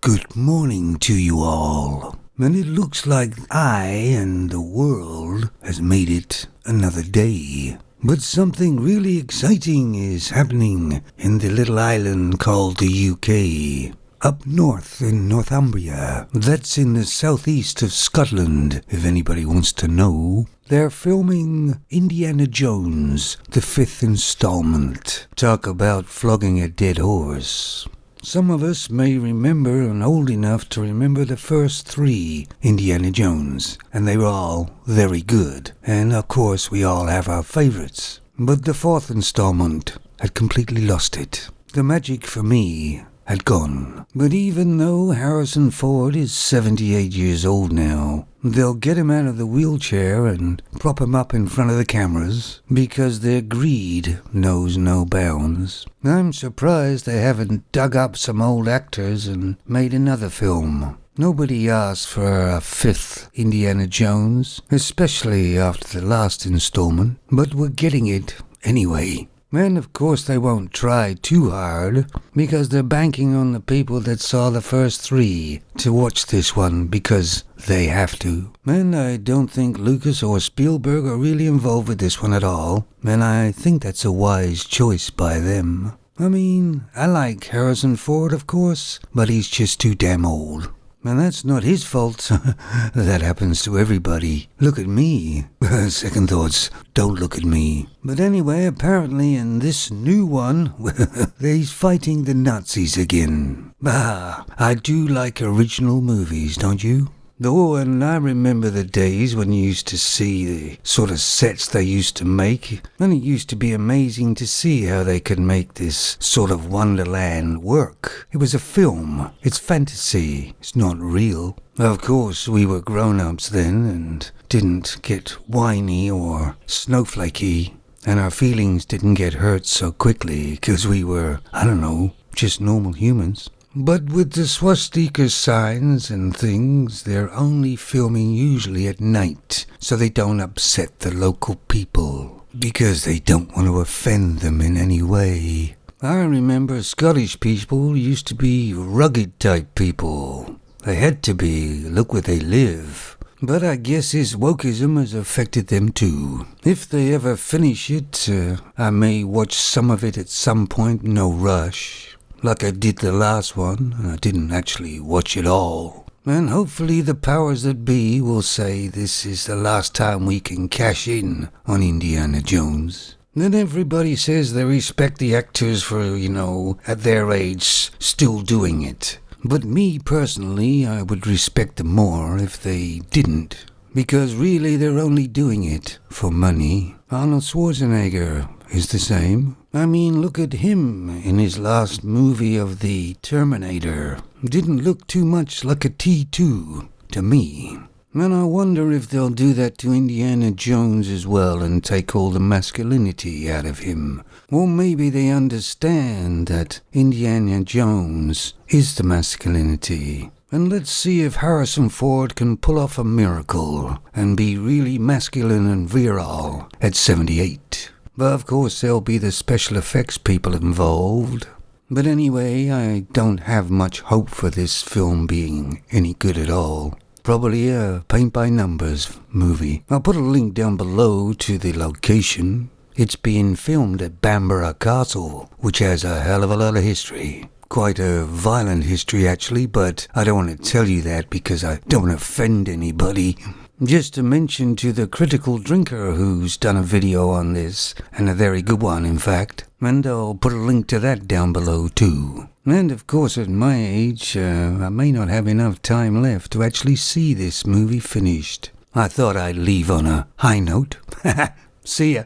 Good morning to you all. And it looks like I and the world has made it another day. But something really exciting is happening in the little island called the UK. Up north in Northumbria. That's in the southeast of Scotland, if anybody wants to know. They're filming Indiana Jones, the 5th installment. Talk about flogging a dead horse. Some of us may remember and old enough to remember the first 3 Indiana Jones, and they were all very good. And of course we all have our favorites. But the 4th installment had completely lost it. The magic for me had gone. But even though Harrison Ford is 78 years old now, they'll get him out of the wheelchair and prop him up in front of the cameras because their greed knows no bounds. I'm surprised they haven't dug up some old actors and made another film. Nobody asked for a 5th Indiana Jones, especially after the last installment, but we're getting it anyway. And of course they won't try too hard, because they're banking on the people that saw the first 3 to watch this one because they have to. And I don't think Lucas or Spielberg are really involved with this one at all, and I think that's a wise choice by them. I mean, I like Harrison Ford, of course, but he's just too damn old. And that's not his fault. That happens to everybody. Look at me. Second thoughts, don't look at me. But anyway, apparently in this new one, he's fighting the Nazis again. I do like original movies, don't you? Oh, and I remember the days when you used to see the sort of sets they used to make, and it used to be amazing to see how they could make this sort of wonderland work. It was a film. It's fantasy. It's not real. Of course, we were grown-ups then and didn't get whiny or snowflakey, and our feelings didn't get hurt so quickly because we were, just normal humans. But with the swastika signs and things, they're only filming usually at night, so they don't upset the local people, because they don't want to offend them in any way. I remember Scottish people used to be rugged type people. They had to be, look where they live. But I guess his wokeism has affected them too. If they ever finish it, I may watch some of it at some point, no rush. Like I did the last one, and I didn't actually watch it all. And hopefully the powers that be will say this is the last time we can cash in on Indiana Jones. Then everybody says they respect the actors for, at their age, still doing it. But me personally, I would respect them more if they didn't. Because really they're only doing it for money. Arnold Schwarzenegger is the same. I mean, look at him in his last movie of The Terminator. Didn't look too much like a T2 to me. And I wonder if they'll do that to Indiana Jones as well and take all the masculinity out of him. Or maybe they understand that Indiana Jones is the masculinity. And let's see if Harrison Ford can pull off a miracle and be really masculine and virile at 78. But of course there'll be the special effects people involved. But anyway, I don't have much hope for this film being any good at all. Probably a paint-by-numbers movie. I'll put a link down below to the location. It's being filmed at Bamburgh Castle, which has a hell of a lot of history. Quite a violent history actually, but I don't want to tell you that because I don't want to offend anybody. Just to mention to the critical drinker who's done a video on this, and a very good one in fact, and I'll put a link to that down below too. And of course at my age, I may not have enough time left to actually see this movie finished. I thought I'd leave on a high note. See ya.